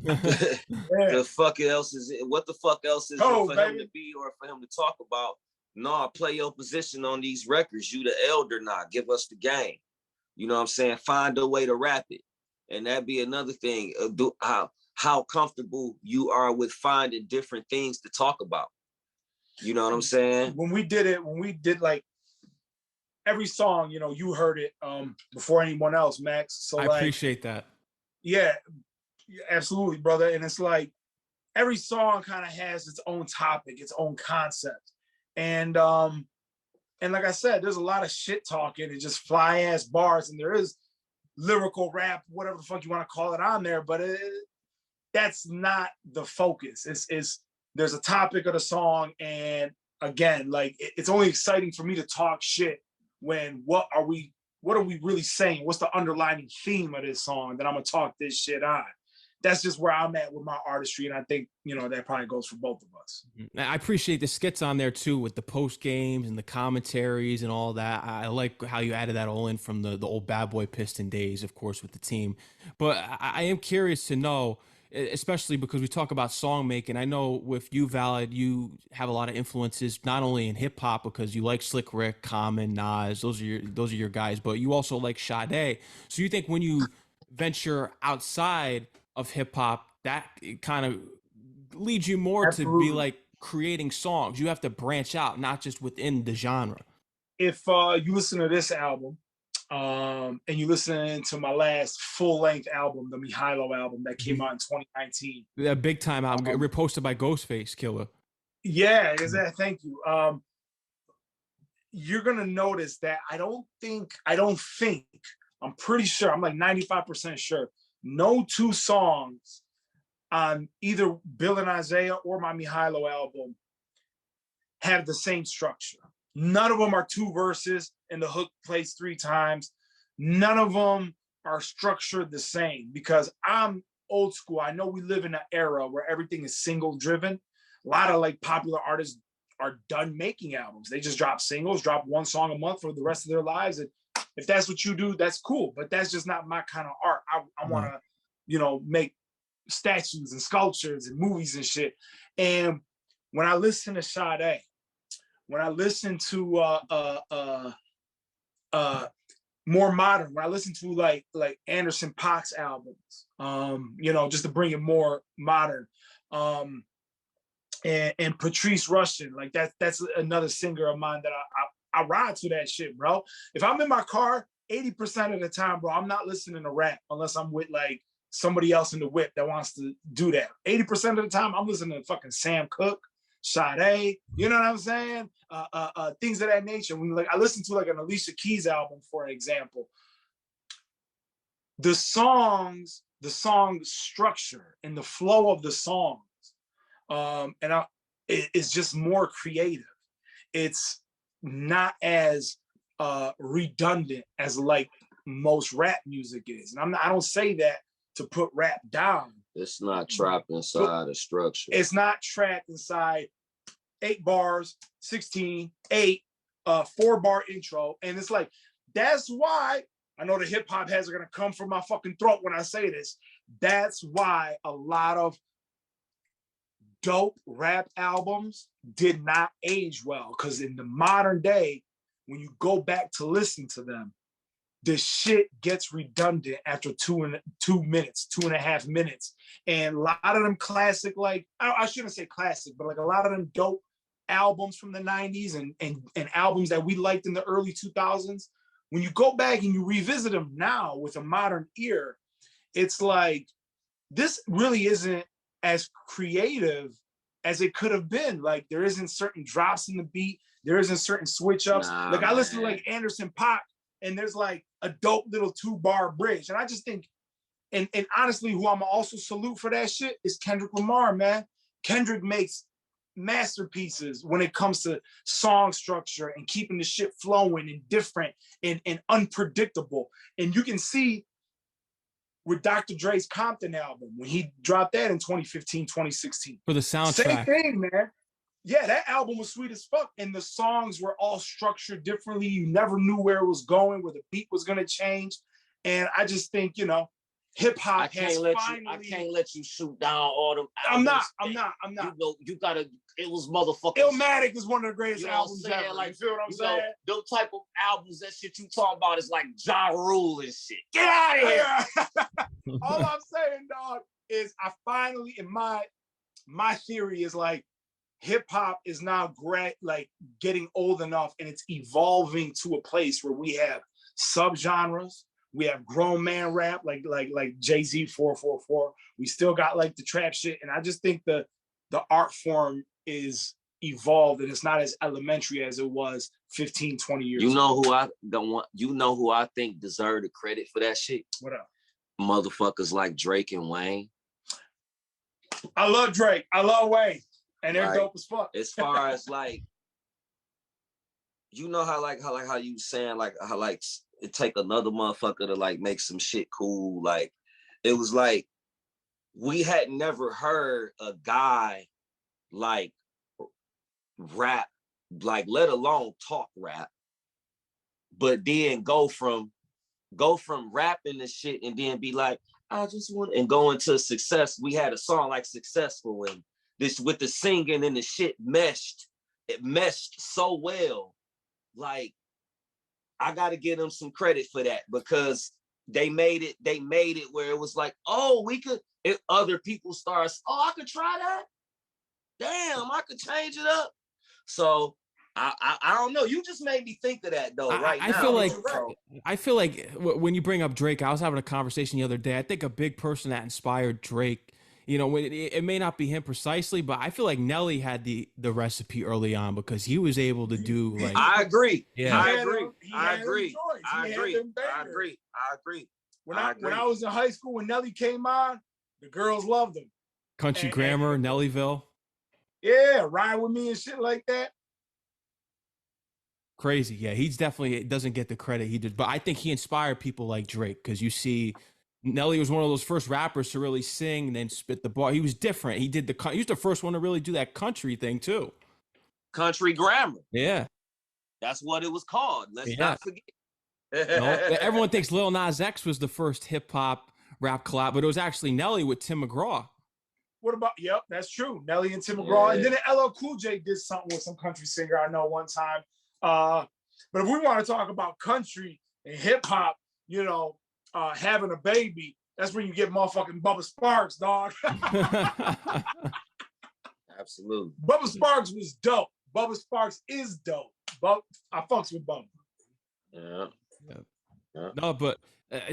What the fuck else is it for him to be or for him to talk about? No, play your position on these records. You the elder now. Give us the game. You know what I'm saying? Find a way to rap it. And that'd be another thing. How comfortable you are with finding different things to talk about. You know what I'm saying? When we did like every song, you heard it before anyone else, Max. So I appreciate that. Yeah, absolutely, brother. And it's like every song kind of has its own topic, its own concept. And like I said, there's a lot of shit talking and just fly ass bars, and there is lyrical rap, whatever the fuck you want to call it, on there, but that's not the focus. It's there's a topic of the song, and again, like it's only exciting for me to talk shit when what are we really saying? What's the underlying theme of this song that I'm gonna talk this shit on? That's just where I'm at with my artistry, and I think that probably goes for both of us. I appreciate the skits on there too, with the post games and the commentaries and all that. I like how you added that all in from the old Bad Boy Piston days, of course, with the team. But I am curious to know, especially because we talk about song making. I know with you, Valid, you have a lot of influences not only in hip hop because you like Slick Rick, Common, Nas. Those are your guys, but you also like Sade. So you think when you venture outside of hip hop, that kind of leads you more Absolutely. to be like creating songs. You have to branch out, not just within the genre. If you listen to this album, and you listen to my last full-length album, the Mihajlo album that came out in 2019. That big time album, reposted by Ghostface Killer. Yeah, thank you. You're gonna notice that I don't think, I'm pretty sure, I'm like 95% sure, no two songs on either Bill and Isiah or my Mihajlo album have the same structure. None of them are two verses and the hook plays 3 times. None of them are structured the same because I'm old school. I know we live in an era where everything is single driven. A lot of like popular artists are done making albums. They just drop singles, drop one song a month for the rest of their lives. And if that's what you do, that's cool. But that's just not my kind of art. I want to, make statues and sculptures and movies and shit. And when I listen to Sade, when I listen to more modern, when I listen to like Anderson .Paak's albums, just to bring it more modern, and Patrice Rushen, like that's another singer of mine that I ride to that shit, bro. If I'm in my car, 80% of the time, bro, I'm not listening to rap unless I'm with like somebody else in the whip that wants to do that. 80% of the time, I'm listening to fucking Sam Cooke, Sade, you know what I'm saying? Things of that nature. When I listen to like an Alicia Keys album, for example, the song structure and the flow of the songs, it's just more creative. It's not as redundant as like most rap music is, and I don't say that to put rap down. It's not trapped inside a structure. It's not trapped inside 8 bars, 16, 8, 4-bar intro. And it's like, that's why, I know the hip hop heads are gonna come from my fucking throat when I say this. That's why a lot of dope rap albums did not age well, because in the modern day, when you go back to listen to them, the shit gets redundant after 2.5 minutes. And a lot of them classic, like, I shouldn't say classic, but like a lot of them dope albums from the 90s and albums that we liked in the early 2000s, when you go back and you revisit them now with a modern ear, it's like, this really isn't as creative as it could have been. Like, there isn't certain drops in the beat. There isn't certain switch ups. Like, I listen to like Anderson .Paak, and there's like a dope little 2-bar bridge. And I just think, and honestly, who I'm also salute for that shit is Kendrick Lamar, man. Kendrick makes masterpieces when it comes to song structure and keeping the shit flowing and different and unpredictable. And you can see with Dr. Dre's Compton album, when he dropped that in 2015, 2016. For the soundtrack. Same thing, man. Yeah, that album was sweet as fuck. And the songs were all structured differently. You never knew where it was going, where the beat was going to change. And I just think, you know, hip hop has finally... I can't let you shoot down all them albums. I'm not. You know, you gotta, it was motherfucking... Illmatic is one of the greatest albums ever. Like, you feel what I'm saying? Those type of albums, that shit you talking about is like Ja Rule and shit. Get out of here! All I'm saying, dog, is I finally, in my theory is like, hip hop is now great, like getting old enough, and it's evolving to a place where we have subgenres. We have grown man rap, like Jay-Z 444. We still got like the trap shit, and I just think the art form is evolved, and it's not as elementary as it was 15, 20 years ago. You know who I think deserve the credit for that shit? What up? Motherfuckers like Drake and Wayne. I love Drake. I love Wayne. And they're dope as fuck. As far as like, you know how you saying like how like it take another motherfucker to like make some shit cool. Like, it was like we had never heard a guy like rap, like let alone talk rap, but then go from rapping the shit and then be like, I just want, and go into success. We had a song like Successful, and this with the singing and the shit it meshed so well. Like, I gotta give them some credit for that, because they made it where it was like, oh, other people start, oh, I could try that. Damn, I could change it up. So I don't know. You just made me think of that though. Now, I feel like when you bring up Drake, I was having a conversation the other day. I think a big person that inspired Drake, you know, it may not be him precisely, but I feel like Nelly had the recipe early on, because he was able to do like. I agree. Yeah, I agree. When I was in high school, when Nelly came on, the girls loved him. Country Grammar, Nellyville. Yeah, Ride With Me and shit like that. Crazy. Yeah, he's definitely doesn't get the credit he did, but I think he inspired people like Drake, because you see, Nelly was one of those first rappers to really sing and then spit the bar. He was different. He was the first one to really do that country thing too. Country Grammar. Yeah. That's what it was called. Let's not forget. Everyone thinks Lil Nas X was the first hip hop rap collab, but it was actually Nelly with Tim McGraw. What about, yep, that's true. Nelly and Tim McGraw. And then LL Cool J did something with some country singer I know one time. But if we want to talk about country and hip hop, you know, having a baby, that's when you get motherfucking Bubba Sparks, dog. Absolutely. Bubba Sparks was dope. Bubba Sparks is dope. But I fucks with Bubba. Yeah. No, but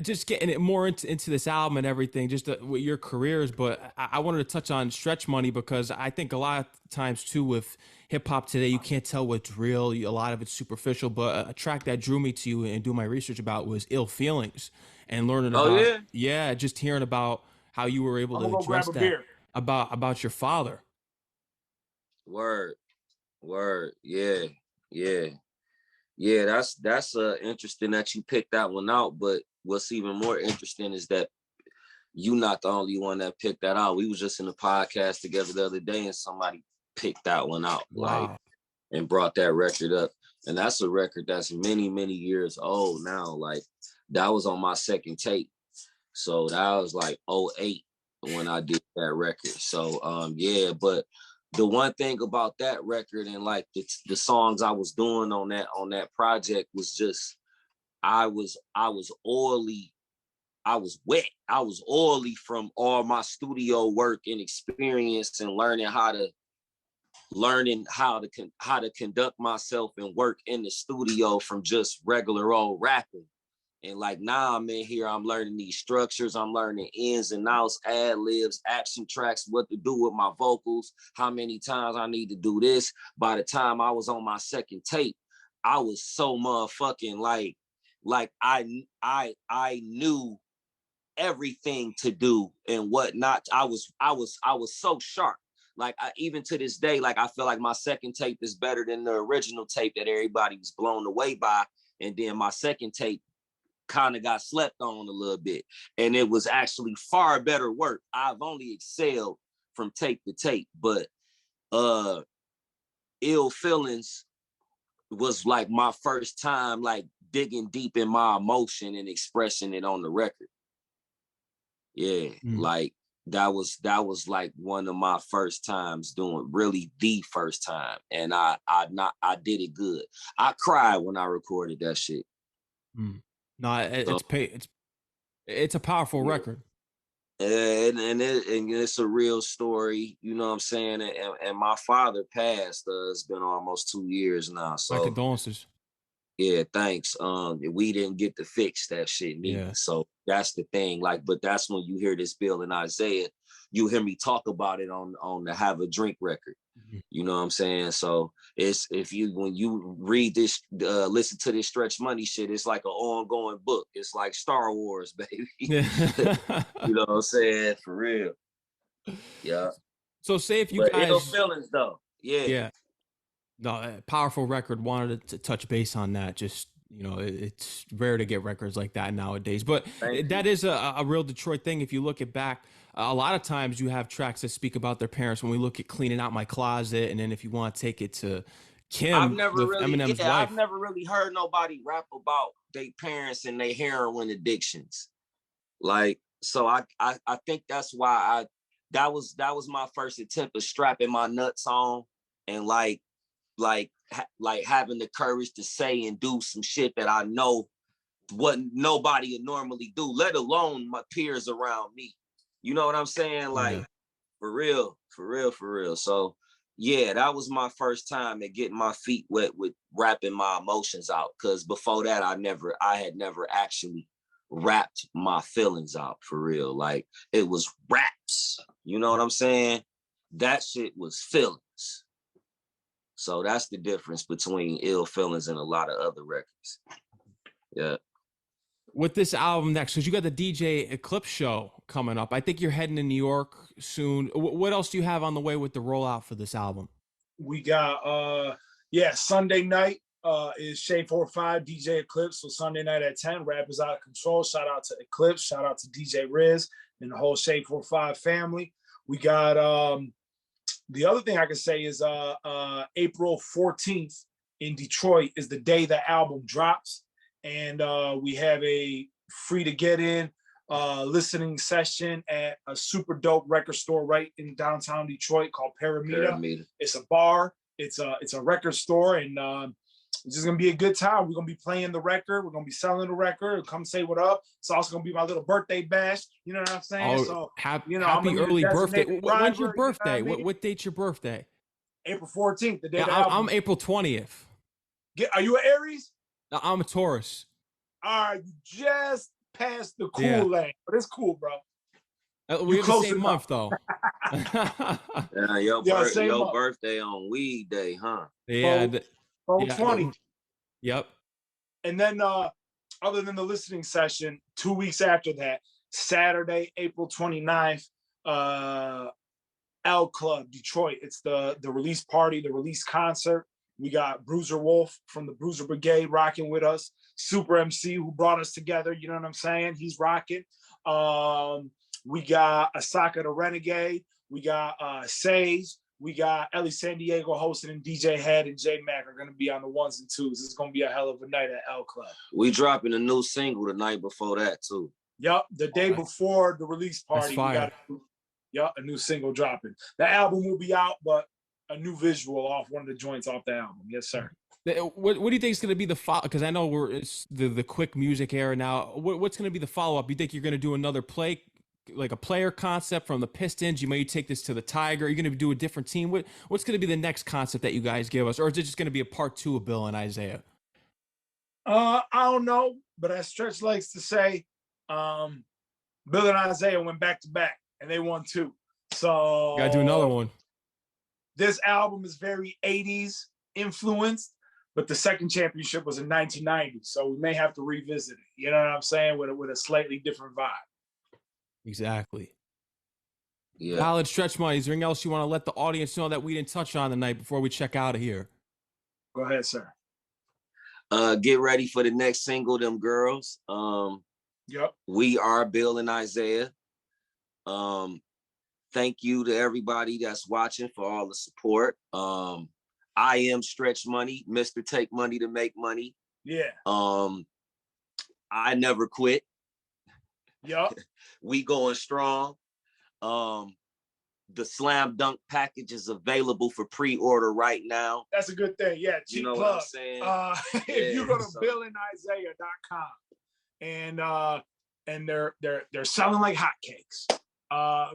just getting it more into this album and everything, just with your careers. But I wanted to touch on Stretch Money, because I think a lot of times too with hip hop today, you can't tell what's real. A lot of it's superficial. But a track that drew me to you and do my research about was Ill Feelings, and learning about just hearing about how you were able to address that about your father. Word. Yeah, that's interesting that you picked that one out. But what's even more interesting is that you're not the only one that picked that out. We was just in a podcast together the other day, and somebody picked that one out, like, and brought that record up. And that's a record that's many, many years old now. Like, that was on my second tape. So that was like 08 when I did that record. So yeah, but the one thing about that record and like the songs I was doing on that project was just I was oily, I was wet, I was oily from all my studio work and experience and learning how to conduct myself and work in the studio from just regular old rapping. And like now I'm in here, I'm learning these structures, I'm learning ins and outs, ad libs, action tracks, what to do with my vocals, how many times I need to do this. By the time I was on my second tape, I was so motherfucking like I knew everything to do and what not. I was so sharp. Like even to this day, like I feel like my second tape is better than the original tape that everybody was blown away by. And then my second tape kind of got slept on a little bit. And it was actually far better work. I've only excelled from tape to tape, but Ill Feelings was like my first time like digging deep in my emotion and expressing it on the record. Yeah, like that was like one of my first times doing really the first time. And I did it good. I cried when I recorded that shit. No, it's a powerful record. And it's a real story, you know what I'm saying? And my father passed, it's been almost 2 years now. So my condolences. Yeah, thanks. We didn't get to fix that shit neither. Yeah. So that's the thing. Like, but that's when you hear this Bill and Isaiah, you hear me talk about it on the Have a Drink record. You know what I'm saying? So it's when you read this, listen to this Stretch Money shit, it's like an ongoing book. It's like Star Wars, baby. Yeah. You know what I'm saying? For real. Yeah. So say if you guys Ill Feelings though. Yeah. No, powerful record. Wanted to touch base on that. Just, you know, it's rare to get records like that nowadays. But that is a real Detroit thing. If you look at back, a lot of times you have tracks that speak about their parents. When we look at Cleaning Out My Closet, and then if you want to take it to Kim, Eminem's wife. I've never really heard nobody rap about their parents and their heroin addictions. Like, so I think that's why that was my first attempt of strapping my nuts on and like having the courage to say and do some shit that I know what nobody would normally do, let alone my peers around me. You know what I'm saying? Like, for real. So yeah, that was my first time at getting my feet wet with rapping my emotions out. Cause before that, I had never actually rapped my feelings out for real. Like it was raps. You know what I'm saying? That shit was feelings. So that's the difference between Ill Feelings and a lot of other records. Yeah. With this album next, because you got the DJ Eclipse show coming up. I think you're heading to New York soon. What else do you have on the way with the rollout for this album? We got Sunday night is Shade 45 DJ Eclipse. So Sunday night at 10, Rap is Out of Control. Shout out to Eclipse. Shout out to DJ Riz and the whole Shade 45 family. We got the other thing I can say is April 14th in Detroit is the day the album drops. And we have a free to get in listening session at a super dope record store right in downtown Detroit called Paramita. It's a bar, it's a record store, and it's just gonna be a good time. We're gonna be playing the record, we're gonna be selling the record. Come say what up. It's also gonna be my little birthday bash. You know what I'm saying? Oh, so happy early birthday. When's your birthday? What date's your birthday? April 14th, the day the album. I'm April 20th. Are you an Aries? I'm a Taurus. All right, you just passed the cool lane, but it's cool, bro. We're the same month, though. Yeah, your birthday on weed day, huh? Yeah. 20. Yep. And then, other than the listening session, 2 weeks after that, Saturday, April 29th, L Club, Detroit. It's the release party, the release concert. We got Bruiser Wolf from the Bruiser Brigade rocking with us. Super MC who brought us together. You know what I'm saying? He's rocking. We got Asaka the Renegade. We got Sage. We got Ellie San Diego hosting, and DJ Head and J Mac are going to be on the ones and twos. It's going to be a hell of a night at L Club. We dropping a new single the night before that too. Yep, the day before the release party. Yup, a new single dropping. The album will be out, but a new visual off one of the joints off the album. Yes, sir. What do you think is going to be the follow? Because I know it's the quick music era now. What's going to be the follow up? You think you're going to do another play, like a player concept from the Pistons? You may take this to the Tiger. You're going to do a different team. What's going to be the next concept that you guys give us, or is it just going to be a part 2 of Bill and Isiah? I don't know, but as Stretch likes to say, Bill and Isiah went back to back, and they won 2. So Got to do another one. This album is very 80s influenced, but the second championship was in 1990, so we may have to revisit it. You know what I'm saying? With a slightly different vibe. Exactly. Yeah. Valid Stretch Money. Is there anything else you want to let the audience know that we didn't touch on tonight before we check out of here? Go ahead, sir. Get ready for the next single, Them Girls. Yep. We are Bill and Isiah. Thank you to everybody that's watching for all the support. I am Stretch Money, Mr. Take Money to Make Money. Yeah. I never quit. Yep. We going strong. The Slam Dunk package is available for pre-order right now. That's a good thing. Yeah, cheap You know plug. what I'm saying? If you go to billandisiah.com and they're selling like hotcakes.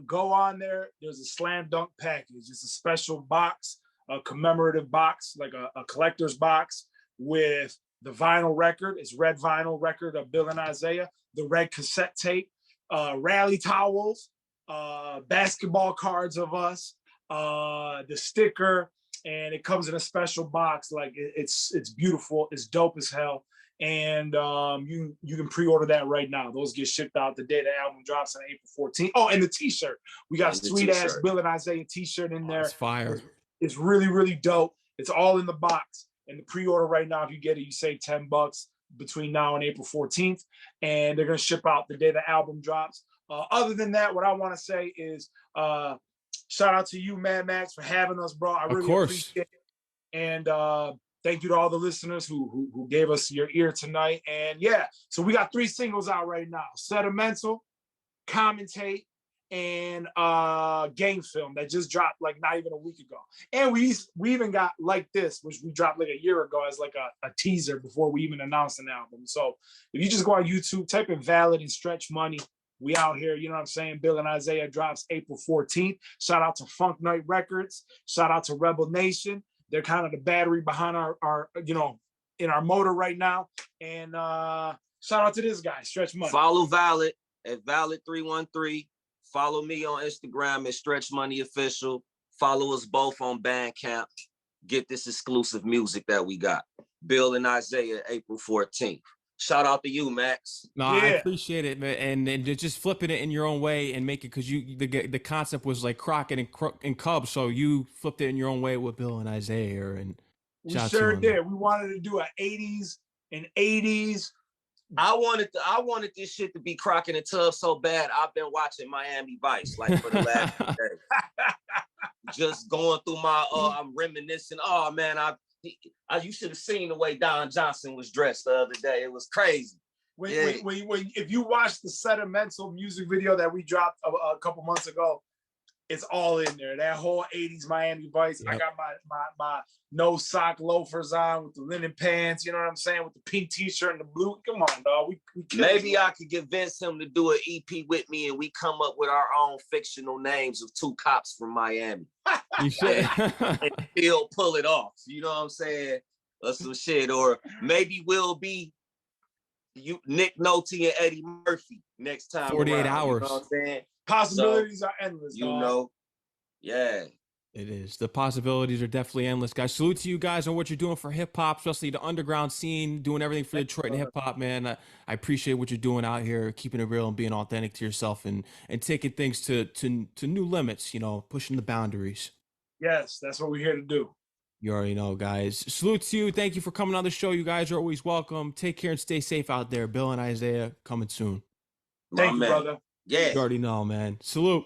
Go on there. There's a Slam Dunk package. It's a special box, a commemorative box, like a collector's box with the vinyl record. It's red vinyl record of Bill and Isiah, the red cassette tape, rally towels, basketball cards of us, the sticker, and it comes in a special box. Like it's beautiful. It's dope as hell. And you can pre-order that right now. Those get shipped out the day the album drops on April 14th. Oh, and the t-shirt. We got a sweet-ass Bill and Isiah t-shirt in there. It's fire. It's really, really dope. It's all in the box. And the pre-order right now, if you get it, you save $10 between now and April 14th. And they're going to ship out the day the album drops. Other than that, what I want to say is shout out to you, Mad Max, for having us, bro. I really appreciate it. And thank you to all the listeners who gave us your ear tonight. And yeah, so we got 3 singles out right now: Sentimental, Commentate, and Game Film that just dropped like not even a week ago. And we even got Like This, which we dropped like a year ago as like a teaser before we even announced an album. So if you just go on YouTube, type in Valid and Stretch Money, we out here, you know what I'm saying? Bill and Isiah drops April 14th. Shout out to Funk Night Records. Shout out to Rebel Nation. They're kind of the battery behind our in our motor right now. And shout out to this guy, Stretch Money. Follow Valid at Valid313. Follow me on Instagram at Stretch Money Official. Follow us both on Bandcamp. Get this exclusive music that we got. Bill and Isiah, April 14th. Shout out to you, Max. No, yeah. I appreciate it, man. And just flipping it in your own way and make it, because the concept was like Crockett and Cubs, so you flipped it in your own way with Bill and Isiah. And we sure did. We wanted to do an 80s and 80s. I wanted this shit to be Crockett and Tubbs so bad. I've been watching Miami Vice like for the last few days. Just going through my I'm reminiscing. Oh man, you should have seen the way Don Johnson was dressed the other day. It was crazy. When if you watch the Sentimental music video that we dropped a couple months ago, it's all in there. That whole 80s Miami Vice. Yep. I got my no sock loafers on with the linen pants, you know what I'm saying? With the pink t-shirt and the blue. Come on, dog. We Maybe I could convince him to do an EP with me and we come up with our own fictional names of 2 cops from Miami. You should. And he'll pull it off. You know what I'm saying? Or some shit. Or maybe we'll be Nick Nolte and Eddie Murphy next time. 48 hours. You know what I'm saying? Possibilities are endless. You know, yeah. It is. The possibilities are definitely endless, guys. Salute to you guys on what you're doing for hip hop, especially the underground scene, doing everything for Detroit and hip hop, man. I appreciate what you're doing out here, keeping it real and being authentic to yourself, and taking things to new limits, pushing the boundaries. Yes, that's what we're here to do. You already know, guys. Salute to you. Thank you for coming on the show. You guys are always welcome. Take care and stay safe out there. Bill and Isiah coming soon. Thank you, brother. Yeah. You already know, man. Salute.